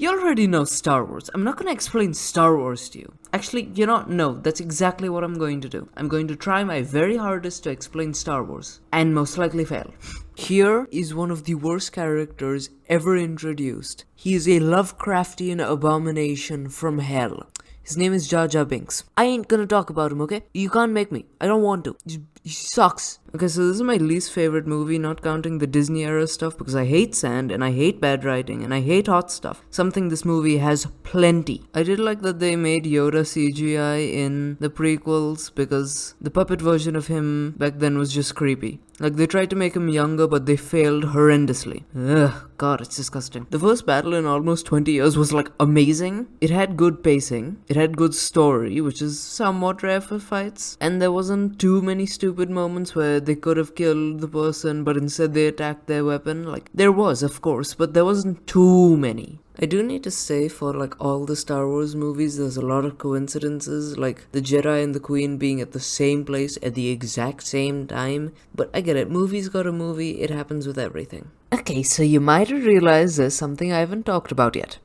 You already know Star Wars. I'm not gonna explain Star Wars to you. Actually, no, that's exactly what I'm going to do. I'm going to try my very hardest to explain Star Wars, and most likely fail. Here is one of the worst characters ever introduced. He is a Lovecraftian abomination from hell. His name is Jar Jar Binks. I ain't gonna talk about him, okay? You can't make me. I don't want to. He sucks. Okay, so this is my least favorite movie, not counting the Disney era stuff, because I hate sand, and I hate bad writing, and I hate hot stuff. Something this movie has plenty. I did like that they made Yoda CGI in the prequels, because the puppet version of him back then was just creepy. Like, they tried to make him younger, but they failed horrendously. Ugh, god, it's disgusting. The first battle in almost 20 years was, like, amazing. It had good pacing. It had good story, which is somewhat rare for fights. And there wasn't too many stupid moments where they could have killed the person, but instead they attacked their weapon. Like, there was, of course, but there wasn't too many. I do need to say, for like all the Star Wars movies, there's a lot of coincidences, like the Jedi and the Queen being at the same place at the exact same time. But I get it, movies got a movie, it happens with everything. Okay, so you might have realized there's something I haven't talked about yet.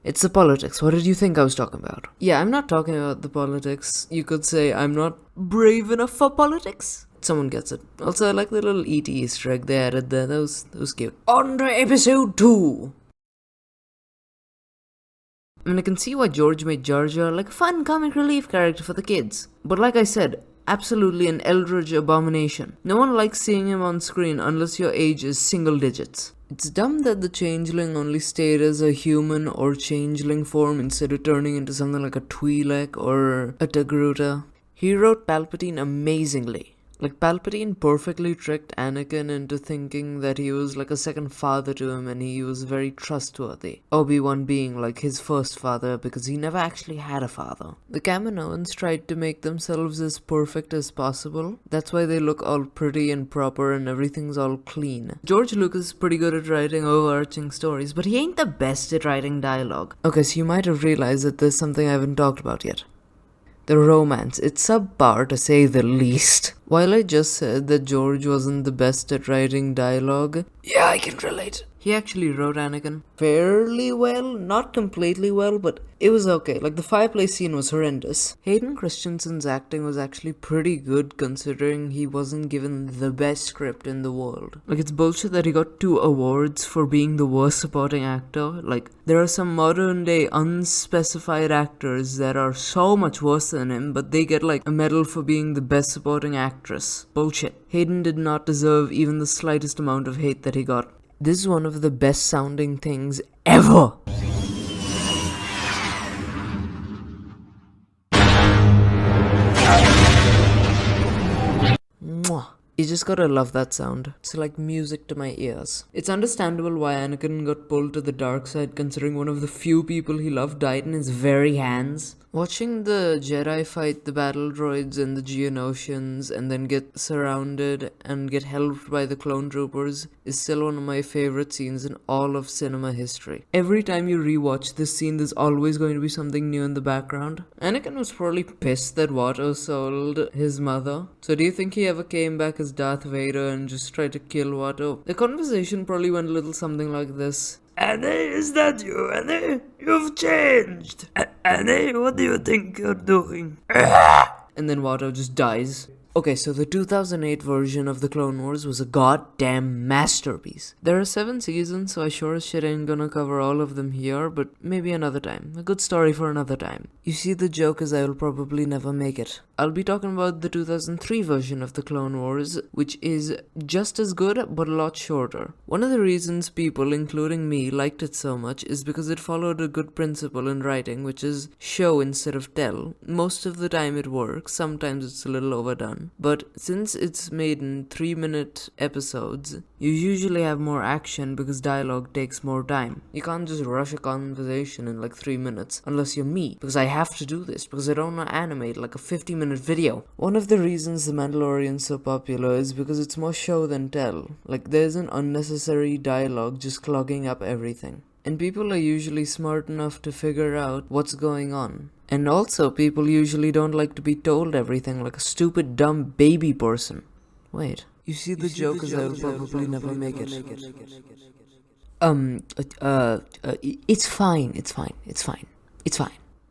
It's the politics. What did you think I was talking about? Yeah, I'm not talking about the politics. You could say I'm not brave enough for politics. Someone gets it. Also, I like the little ET Easter egg they added there. That was cute. On to episode 2! I mean, I can see why George made Jar Jar like a fun comic relief character for the kids. But like I said, absolutely an eldritch abomination. No one likes seeing him on screen unless your age is single digits. It's dumb that the changeling only stayed as a human or changeling form instead of turning into something like a Twi'lek or a Togruta. He wrote Palpatine amazingly. Like, Palpatine perfectly tricked Anakin into thinking that he was like a second father to him and he was very trustworthy. Obi-Wan being like his first father because he never actually had a father. The Kaminoans tried to make themselves as perfect as possible. That's why they look all pretty and proper and everything's all clean. George Lucas is pretty good at writing overarching stories, but he ain't the best at writing dialogue. Okay, so you might have realized that there's something I haven't talked about yet. The romance, it's subpar to say the least. While I just said that George wasn't the best at writing dialogue, yeah, I can relate. He actually wrote Anakin fairly well, not completely well, but it was okay. Like, the fireplace scene was horrendous. Hayden Christensen's acting was actually pretty good considering he wasn't given the best script in the world. Like, it's bullshit that he got 2 awards for being the worst supporting actor. Like, there are some modern day unspecified actors that are so much worse than him, but they get like a medal for being the best supporting actress. Bullshit. Hayden did not deserve even the slightest amount of hate that he got. This is one of the best sounding things ever. Mwah. You just gotta love that sound. It's like music to my ears. It's understandable why Anakin got pulled to the dark side considering one of the few people he loved died in his very hands. Watching the Jedi fight the battle droids in the Geonosians and then get surrounded and get helped by the clone troopers is still one of my favorite scenes in all of cinema history. Every time you rewatch this scene, there's always going to be something new in the background. Anakin was probably pissed that Watto sold his mother. So do you think he ever came back as Darth Vader and just tried to kill Watto? The conversation probably went a little something like this. Annie, is that you, Annie? You've changed. Annie, what do you think you're doing? And then Watto just dies. Okay, so the 2008 version of the Clone Wars was a goddamn masterpiece. There are 7 seasons, so I sure as shit ain't gonna cover all of them here, but maybe another time. A good story for another time. You see, the joke is I will probably never make it. I'll be talking about the 2003 version of the Clone Wars, which is just as good, but a lot shorter. One of the reasons people, including me, liked it so much is because it followed a good principle in writing, which is show instead of tell. Most of the time it works, sometimes it's a little overdone. But since it's made in 3-minute episodes, you usually have more action because dialogue takes more time. You can't just rush a conversation in like 3 minutes, unless you're me, because I have to do this, because I don't want to animate like a 50-minute video. One of the reasons The Mandalorian's so popular is because it's more show than tell. Like, there's an unnecessary dialogue just clogging up everything. And people are usually smart enough to figure out what's going on. And also, people usually don't like to be told everything like a stupid, dumb baby person. Wait, you see the joke is I'll probably never make it. It's fine.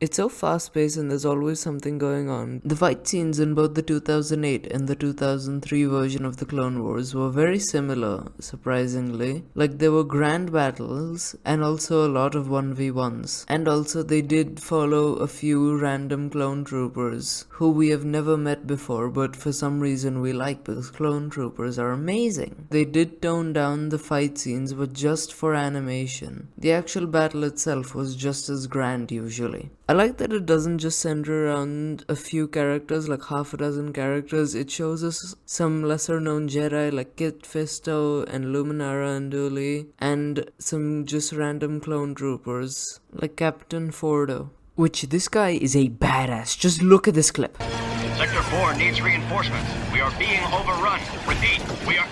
It's so fast-paced and there's always something going on. The fight scenes in both the 2008 and the 2003 version of the Clone Wars were very similar, surprisingly. Like, there were grand battles and also a lot of 1v1s. And also they did follow a few random clone troopers who we have never met before, but for some reason we like, because clone troopers are amazing. They did tone down the fight scenes, but just for animation. The actual battle itself was just as grand usually. I like that it doesn't just center around a few characters, like half a dozen characters. It shows us some lesser known Jedi like Kit Fisto and Luminara and Dooley, and some just random clone troopers like Captain Fordo. Which, this guy is a badass. Just look at this clip. Sector 4 needs reinforcements. We are being overrun. Repeat, we are...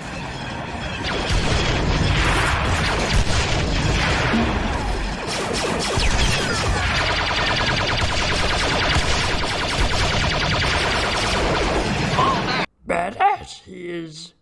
Badass he is.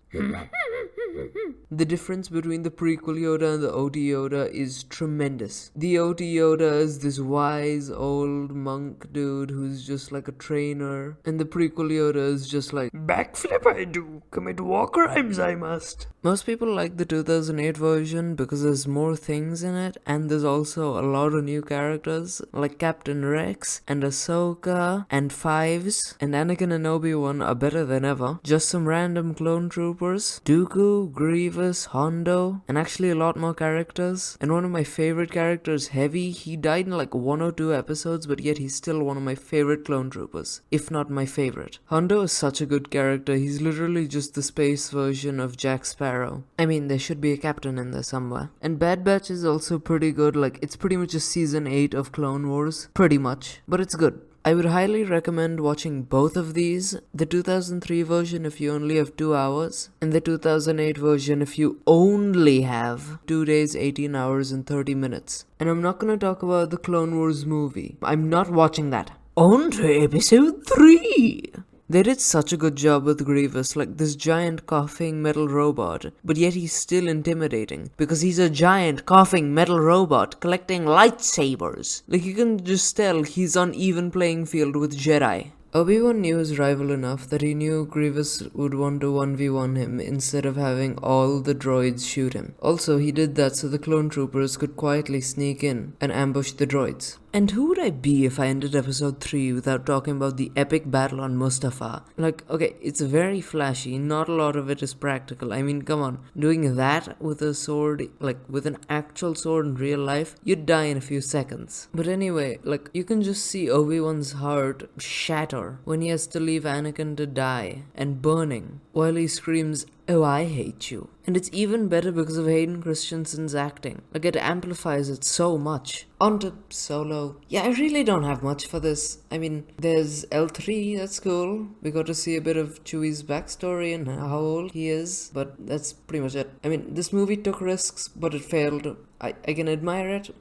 The difference between the prequel Yoda and the OT Yoda is tremendous. The OT Yoda is this wise old monk dude who's just like a trainer, and the prequel Yoda is just like, backflip I do, commit war crimes I must. Most people like the 2008 version because there's more things in it, and there's also a lot of new characters like Captain Rex and Ahsoka and Fives, and Anakin and Obi-Wan are better than ever. Just some random clone troopers, Dooku, Grievous, Hondo, and actually a lot more characters. And one of my favorite characters, Heavy, he died in like 1 or 2 episodes, but yet he's still one of my favorite clone troopers, if not my favorite. Hondo is such a good character. He's literally just the space version of Jack Sparrow. I mean, there should be a captain in there somewhere. And Bad Batch is also pretty good. Like, it's pretty much a season 8 of Clone Wars, pretty much, but it's good. I would highly recommend watching both of these, the 2003 version if you only have 2 hours, and the 2008 version if you only have 2 days, 18 hours and 30 minutes. And I'm not gonna talk about the Clone Wars movie. I'm not watching that. On to episode 3! They did such a good job with Grievous, like this giant coughing metal robot, but yet he's still intimidating, because he's a giant coughing metal robot collecting lightsabers. Like, you can just tell he's on even playing field with Jedi. Obi-Wan knew his rival enough that he knew Grievous would want to 1v1 him instead of having all the droids shoot him. Also, he did that so the clone troopers could quietly sneak in and ambush the droids. And who would I be if I ended episode 3 without talking about the epic battle on Mustafar? Like, okay, it's very flashy, not a lot of it is practical. I mean, come on, doing that with a sword, like with an actual sword in real life, you'd die in a few seconds. But anyway, like, you can just see Obi-Wan's heart shatter when he has to leave Anakin to die and burning while he screams, "Oh, I hate you." And it's even better because of Hayden Christensen's acting. Like, it amplifies it so much. On to Solo. Yeah, I really don't have much for this. I mean, there's L3, that's cool. We got to see a bit of Chewie's backstory and how old he is, but that's pretty much it. I mean, this movie took risks, but it failed. I can admire it,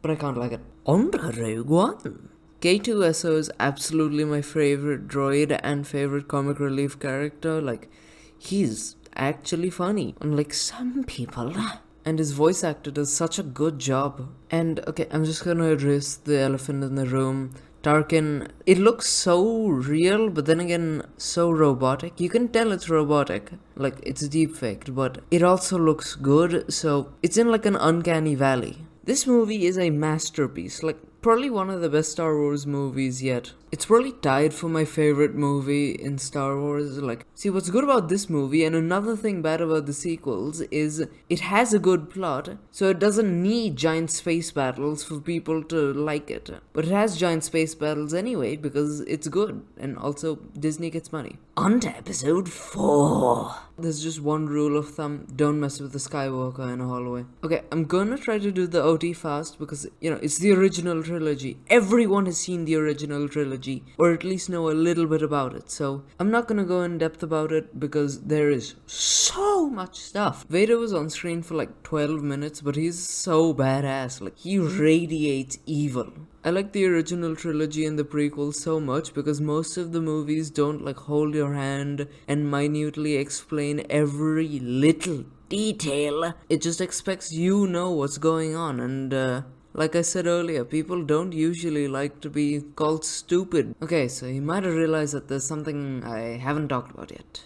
but I can't like it. On to Rogue One. K2SO is absolutely my favorite droid and favorite comic relief character. Like, he's actually funny, unlike some people. And his voice actor does such a good job. And okay, I'm just gonna address the elephant in the room. Tarkin, it looks so real, but then again, so robotic. You can tell it's robotic, like it's deep faked, but it also looks good, so it's in like an uncanny valley. This movie is a masterpiece, like probably one of the best Star Wars movies yet. It's probably tied for my favorite movie in Star Wars. Like, see, what's good about this movie, and another thing bad about the sequels, is it has a good plot, so it doesn't need giant space battles for people to like it. But it has giant space battles anyway, because it's good, and also Disney gets money. On to episode 4. There's just one rule of thumb: don't mess with the Skywalker in a hallway. Okay, I'm gonna try to do the OT fast, because, you know, it's the original trilogy. trilogy. Everyone has seen the original trilogy, or at least know a little bit about it. So I'm not gonna go in depth about it because there is so much stuff. Vader was on screen for like 12 minutes, but he's so badass. Like, he radiates evil. I like the original trilogy and the prequels so much because most of the movies don't like hold your hand and minutely explain every little detail. It just expects you know what's going on, and like I said earlier, people don't usually like to be called stupid. Okay, so you might have realized that there's something I haven't talked about yet.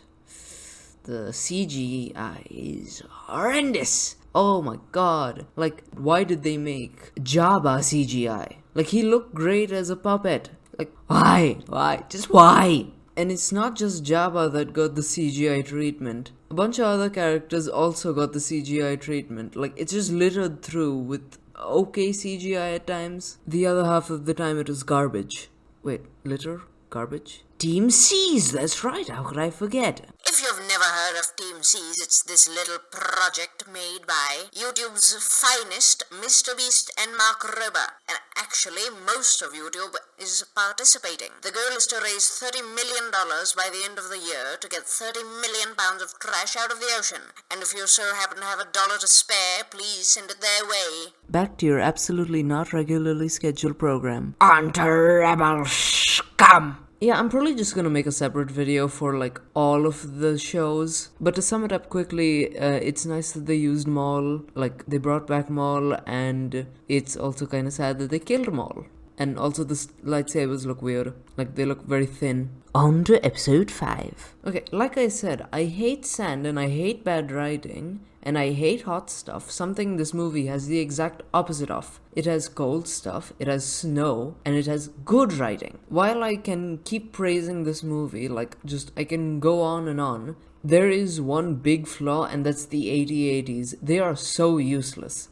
The CGI is horrendous. Oh my god. Like, why did they make Jabba CGI? Like, he looked great as a puppet. Like, why? Why? Just why? And it's not just Jabba that got the CGI treatment. A bunch of other characters also got the CGI treatment. Like, it's just littered through with okay CGI at times. The other half of the time it was garbage. Wait, litter? Garbage? Team C's, that's right, how could I forget? If you've never heard of Team C's, it's this little project made by YouTube's finest, Mr. Beast and Mark Rober. And actually, most of YouTube is participating. The goal is to raise $30 million by the end of the year to get 30 million pounds of trash out of the ocean. And if you so happen to have $1 to spare, please send it their way. Back to your absolutely not regularly scheduled program. On to Rebel Scum! Yeah, I'm probably just gonna make a separate video for like all of the shows. But to sum it up quickly, it's nice that they used Maul, like they brought back Maul, and it's also kind of sad that they killed Maul. And also the lightsabers look weird, like they look very thin. On to episode 5. Okay, like I said, I hate sand and I hate bad writing. And I hate hot stuff, something this movie has the exact opposite of. It has cold stuff, it has snow, and it has good writing. While I can keep praising this movie, like just I can go on, there is one big flaw, and that's the 8080s. They are so useless.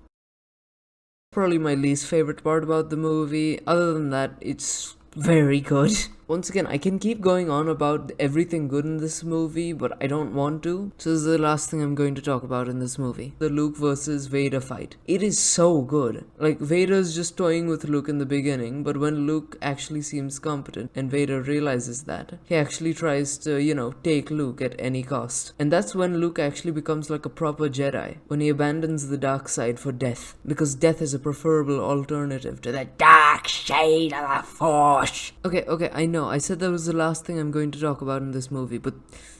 Probably my least favorite part about the movie. Other than that, it's very good. Once again, I can keep going on about everything good in this movie, but I don't want to. So this is the last thing I'm going to talk about in this movie. The Luke versus Vader fight. It is so good. Like, Vader's just toying with Luke in the beginning, but when Luke actually seems competent and Vader realizes that, he actually tries to, take Luke at any cost. And that's when Luke actually becomes like a proper Jedi, when he abandons the dark side for death, because death is a preferable alternative to the dark side of the Force. Okay, I know, I said that was the last thing I'm going to talk about in this movie, but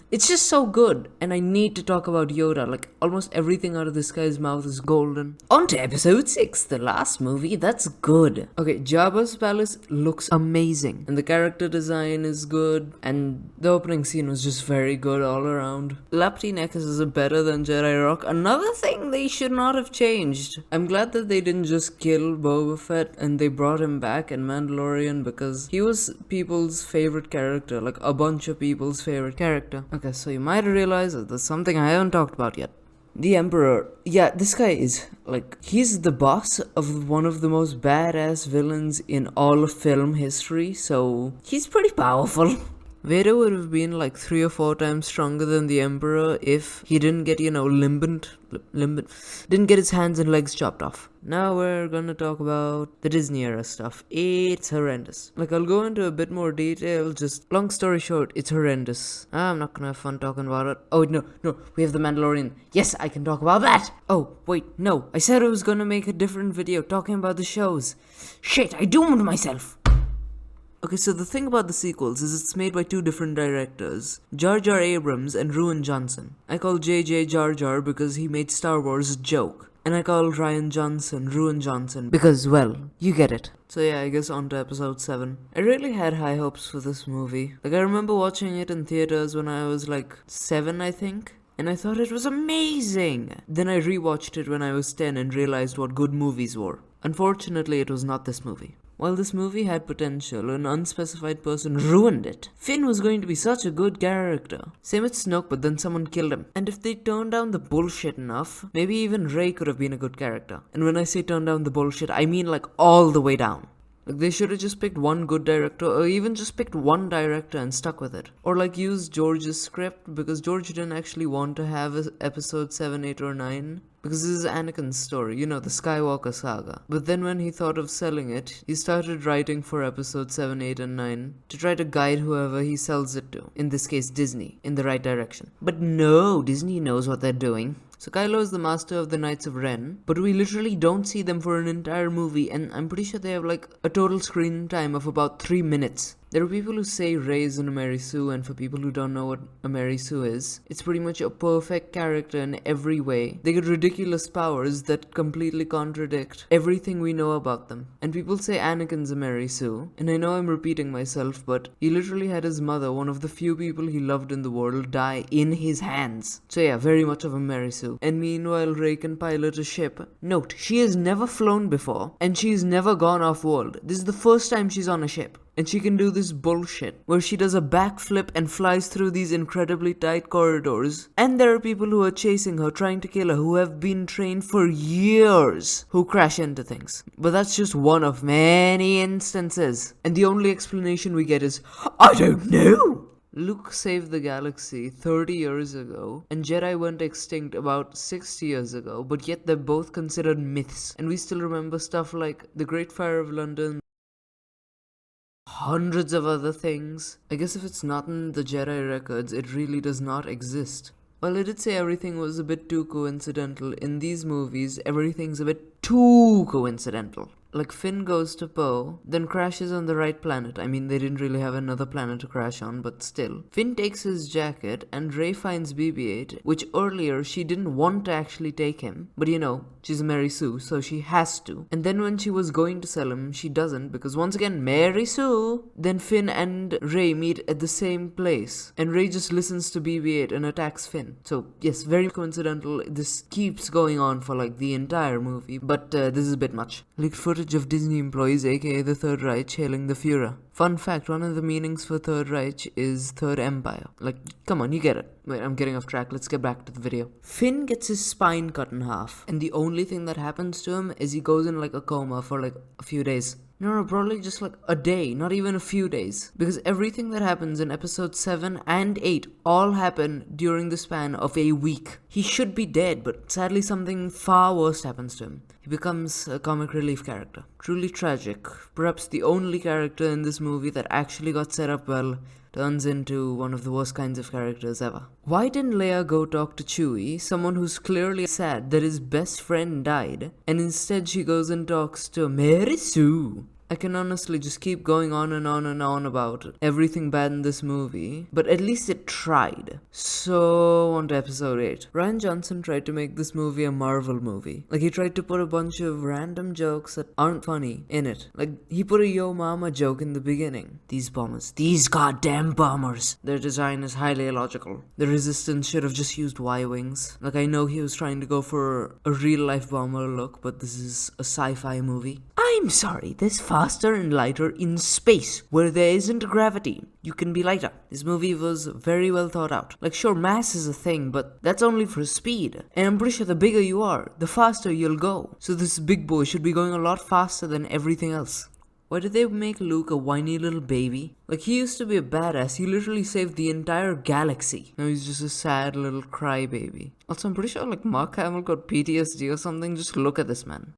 it's just so good, and I need to talk about Yoda. Like, almost everything out of this guy's mouth is golden. On to episode 6, the last movie that's good. Okay, Jabba's palace looks amazing, and the character design is good, and the opening scene was just very good all around. Lapti Nekis is better than Jedi Rock, another thing they should not have changed. I'm glad that they didn't just kill Boba Fett and they brought him back in Mandalorian, because he was people's favorite character, like a bunch of people's favorite character. Okay, so you might realize that there's something I haven't talked about yet. The Emperor. Yeah, this guy is, he's the boss of one of the most badass villains in all of film history, so he's pretty powerful. Vader would have been 3 or 4 times stronger than the Emperor if he didn't get, didn't get his hands and legs chopped off. Now we're gonna talk about the Disney era stuff. It's horrendous. I'll go into a bit more detail, just long story short, it's horrendous. I'm not gonna have fun talking about it. Oh, no, we have The Mandalorian. Yes, I can talk about that! Oh, wait, no, I said I was gonna make a different video talking about the shows. Shit, I doomed myself! Okay, so the thing about the sequels is it's made by 2 different directors, Jar Jar Abrams and Ruan Johnson. I call JJ Jar Jar because he made Star Wars a joke. And I call Rian Johnson Ruan Johnson because, well, you get it. So yeah, I guess on to episode 7. I really had high hopes for this movie. I remember watching it in theaters when I was 7, I think. And I thought it was amazing! Then I rewatched it when I was 10 and realized what good movies were. Unfortunately, it was not this movie. While this movie had potential, an unspecified person ruined it. Finn was going to be such a good character. Same with Snoke, but then someone killed him. And if they turned down the bullshit enough, maybe even Rey could have been a good character. And when I say turn down the bullshit, I mean all the way down. Like, they should have just picked one good director, or even just picked one director and stuck with it. Or like used George's script, because George didn't actually want to have episode 7, 8 or 9. Because this is Anakin's story, you know, the Skywalker saga. But then when he thought of selling it, he started writing for episode 7, 8 and 9 to try to guide whoever he sells it to, in this case Disney, in the right direction. But no, Disney knows what they're doing. So Kylo is the master of the Knights of Ren, but we literally don't see them for an entire movie, and I'm pretty sure they have like a total screen time of about 3 minutes. There are people who say Rey isn't a Mary Sue, and for people who don't know what a Mary Sue is, it's pretty much a perfect character in every way. They get ridiculous powers that completely contradict everything we know about them. And people say Anakin's a Mary Sue, and I know I'm repeating myself, but he literally had his mother, one of the few people he loved in the world, die in his hands. So yeah, very much of a Mary Sue. And meanwhile, Rey can pilot a ship. Note, she has never flown before, and she's never gone off-world. This is the first time she's on a ship. And she can do this bullshit where she does a backflip and flies through these incredibly tight corridors. And there are people who are chasing her, trying to kill her, who have been trained for years, who crash into things. But that's just one of many instances. And the only explanation we get is, I don't know! Luke saved the galaxy 30 years ago, and Jedi went extinct about 60 years ago, but yet they're both considered myths. And we still remember stuff like the Great Fire of London, hundreds of other things. I guess if it's not in the Jedi records, it really does not exist. While I did say everything was a bit too coincidental, in these movies, everything's a bit too coincidental. Like Finn goes to Poe, then crashes on the right planet. I mean, they didn't really have another planet to crash on, but still. Finn takes his jacket, and Rey finds BB-8, which earlier she didn't want to actually take him. But you know, she's Mary Sue, so she has to. And then when she was going to sell him, she doesn't, because once again, Mary Sue! Then Finn and Rey meet at the same place, and Rey just listens to BB-8 and attacks Finn. So yes, very coincidental. This keeps going on for like the entire movie, but this is a bit much. Leaked footage of Disney employees, aka the Third Reich, hailing the Führer. Fun fact, one of the meanings for Third Reich is Third Empire. Like, come on, you get it. Wait, I'm getting off track, let's get back to the video. Finn gets his spine cut in half, and the only thing that happens to him is he goes in like a coma for like a few days. No, probably just like a day, not even a few days. Because everything that happens in episode 7 and 8 all happen during the span of a week. He should be dead, but sadly something far worse happens to him. He becomes a comic relief character. Truly tragic. Perhaps the only character in this movie that actually got set up well turns into one of the worst kinds of characters ever. Why didn't Leia go talk to Chewie, someone who's clearly sad that his best friend died, and instead she goes and talks to Mary Sue? I can honestly just keep going on and on and on about everything bad in this movie, but at least it tried. So, on to episode 8. Rian Johnson tried to make this movie a Marvel movie. Like, he tried to put a bunch of random jokes that aren't funny in it. Like, he put a Yo Mama joke in the beginning. These bombers. These goddamn bombers. Their design is highly illogical. The Resistance should have just used Y-Wings. Like, I know he was trying to go for a real-life bomber look, but this is a sci-fi movie. I'm sorry, there's faster and lighter in space, where there isn't gravity. You can be lighter. This movie was very well thought out. Like, sure, mass is a thing, but that's only for speed. And I'm pretty sure the bigger you are, the faster you'll go. So this big boy should be going a lot faster than everything else. Why did they make Luke a whiny little baby? Like, he used to be a badass. He literally saved the entire galaxy. Now he's just a sad little crybaby. Also, I'm pretty sure like Mark Hamill got PTSD or something. Just look at this man.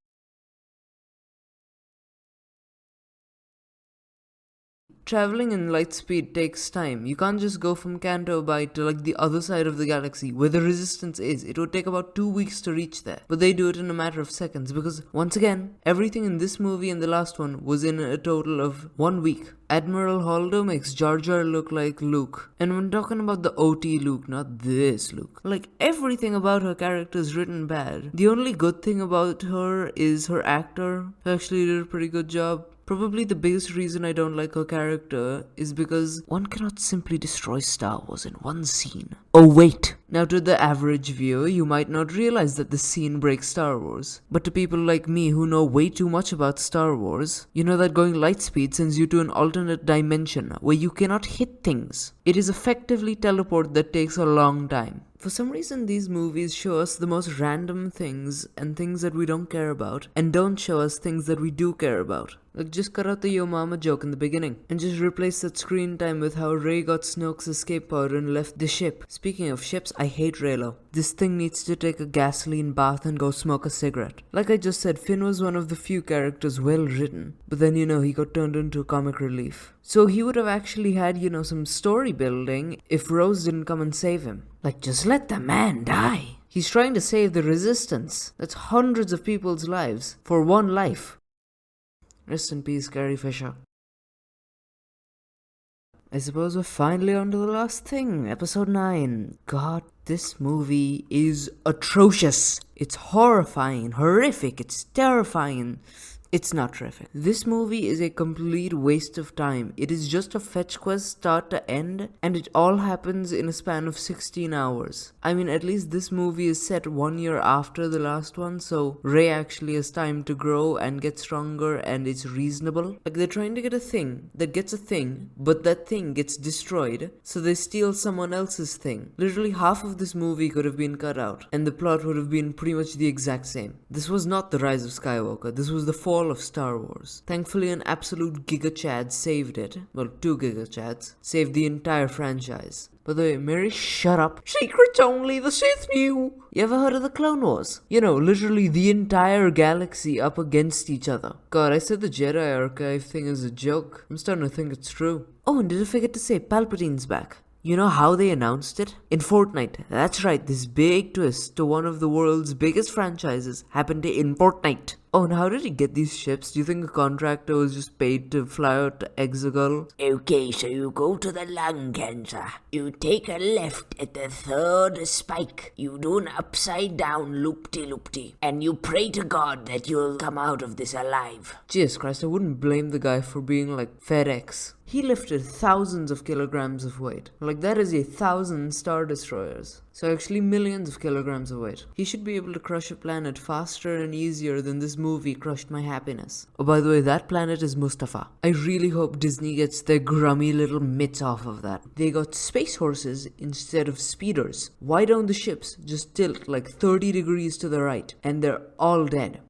Traveling in light speed takes time. You can't just go from Canto Bay to like the other side of the galaxy where the Resistance is. It would take about 2 weeks to reach there. But they do it in a matter of seconds because, once again, everything in this movie and the last one was in a total of 1 week. Admiral Holdo makes Jar Jar look like Luke. And when talking about the OT Luke, not this Luke. Like, everything about her character is written bad. The only good thing about her is her actor, who actually did a pretty good job. Probably the biggest reason I don't like her character is because one cannot simply destroy Star Wars in one scene. Oh wait! Now to the average viewer, you might not realize that the scene breaks Star Wars. But to people like me who know way too much about Star Wars, you know that going light speed sends you to an alternate dimension where you cannot hit things. It is effectively teleport that takes a long time. For some reason, these movies show us the most random things and things that we don't care about, and don't show us things that we do care about. Like, just cut out the yo mama joke in the beginning, and just replace that screen time with how Rey got Snoke's escape pod and left the ship. Speaking of ships, I hate Reylo. This thing needs to take a gasoline bath and go smoke a cigarette. Like I just said, Finn was one of the few characters well written, but then he got turned into comic relief. So he would have actually had, some story building if Rose didn't come and save him. Like, just let the man die. He's trying to save the Resistance. That's hundreds of people's lives for one life. Rest in peace, Carrie Fisher. I suppose we're finally on to the last thing, episode 9. God, this movie is atrocious. It's horrifying, horrific, it's terrifying. It's not terrific. This movie is a complete waste of time. It is just a fetch quest start to end, and it all happens in a span of 16 hours. I mean, at least this movie is set 1 year after the last one, so Rey actually has time to grow and get stronger, and it's reasonable. Like, they're trying to get a thing that gets a thing, but that thing gets destroyed, so they steal someone else's thing. Literally half of this movie could have been cut out, and the plot would have been pretty much the exact same. This was not the Rise of Skywalker, this was the fall of Star Wars. Thankfully, an absolute Giga Chad saved it. Well, 2 Giga Chads saved the entire franchise. By the way, Mary, shut up. Secrets only the Sith knew. You ever heard of the Clone Wars? Literally the entire galaxy up against each other. God, I said the Jedi Archive thing is a joke. I'm starting to think it's true. Oh, and did I forget to say Palpatine's back? You know how they announced it? In Fortnite. That's right, this big twist to one of the world's biggest franchises happened in Fortnite. Oh, and how did he get these ships? Do you think a contractor was just paid to fly out to Exegol? Okay, so you go to the lung cancer. You take a left at the 3rd spike. You do an upside down loop-de-loop-de. And you pray to God that you'll come out of this alive. Jesus Christ, I wouldn't blame the guy for being like FedEx. He lifted thousands of kilograms of weight. Like, that is 1,000 Star Destroyers. So actually millions of kilograms of weight. He should be able to crush a planet faster and easier than this movie crushed my happiness. Oh, by the way, that planet is Mustafa. I really hope Disney gets their grummy little mitts off of that. They got space horses instead of speeders. Why don't the ships just tilt like 30 degrees to the right and they're all dead?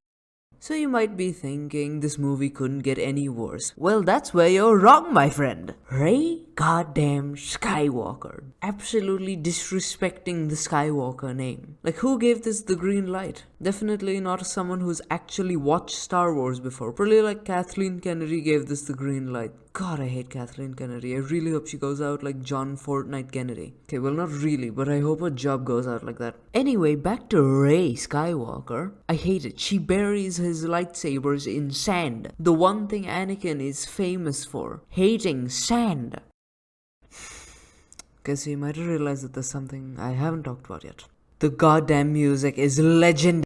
So you might be thinking this movie couldn't get any worse. Well, that's where you're wrong, my friend. Rey goddamn Skywalker. Absolutely disrespecting the Skywalker name. Like, who gave this the green light? Definitely not someone who's actually watched Star Wars before. Probably like Kathleen Kennedy gave this the green light. God, I hate Kathleen Kennedy. I really hope she goes out like John Fortnite Kennedy. Okay, well, not really, but I hope her job goes out like that. Anyway, back to Rey Skywalker. I hate it. She buries his lightsabers in sand. The one thing Anakin is famous for. Hating sand. Guess you might have realized that there's something I haven't talked about yet. The goddamn music is legendary.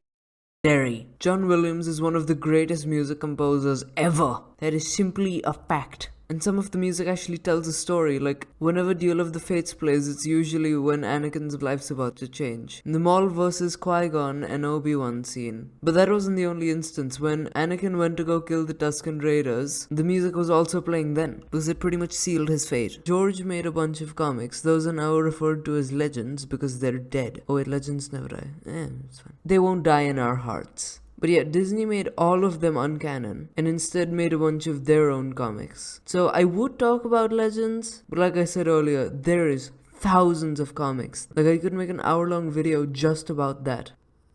John Williams is one of the greatest music composers ever. That is simply a fact. And some of the music actually tells a story. Like, whenever Duel of the Fates plays, it's usually when Anakin's life's about to change. In the Maul vs. Qui-Gon and Obi-Wan scene. But that wasn't the only instance. When Anakin went to go kill the Tusken Raiders, the music was also playing then, because it pretty much sealed his fate. George made a bunch of comics. Those are now referred to as legends because they're dead. Oh wait, legends never die. It's fine. They won't die in our hearts. But yeah, Disney made all of them uncanon and instead made a bunch of their own comics. So I would talk about Legends, but like I said earlier, there is thousands of comics. Like, I could make an hour-long video just about that.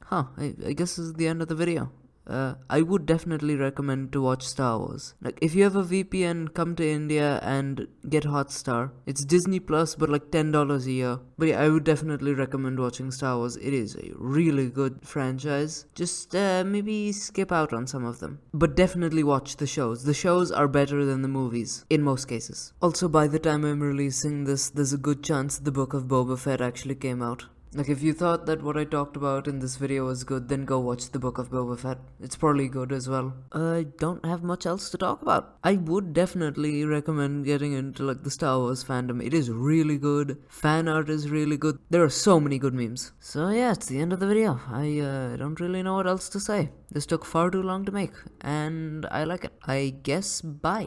I guess this is the end of the video. I would definitely recommend to watch Star Wars. Like, if you have a VPN, come to India and get Hotstar. It's Disney Plus, but like $10 a year. But yeah, I would definitely recommend watching Star Wars. It is a really good franchise. Just maybe skip out on some of them. But definitely watch the shows. The shows are better than the movies, in most cases. Also, by the time I'm releasing this, there's a good chance the Book of Boba Fett actually came out. Like, if you thought that what I talked about in this video was good, then go watch the Book of Boba Fett. It's probably good as well. I don't have much else to talk about. I would definitely recommend getting into like the Star Wars fandom. It is really good. Fan art is really good. There are so many good memes. So yeah, it's the end of the video. I don't really know what else to say. This took far too long to make, and I like it. I guess bye.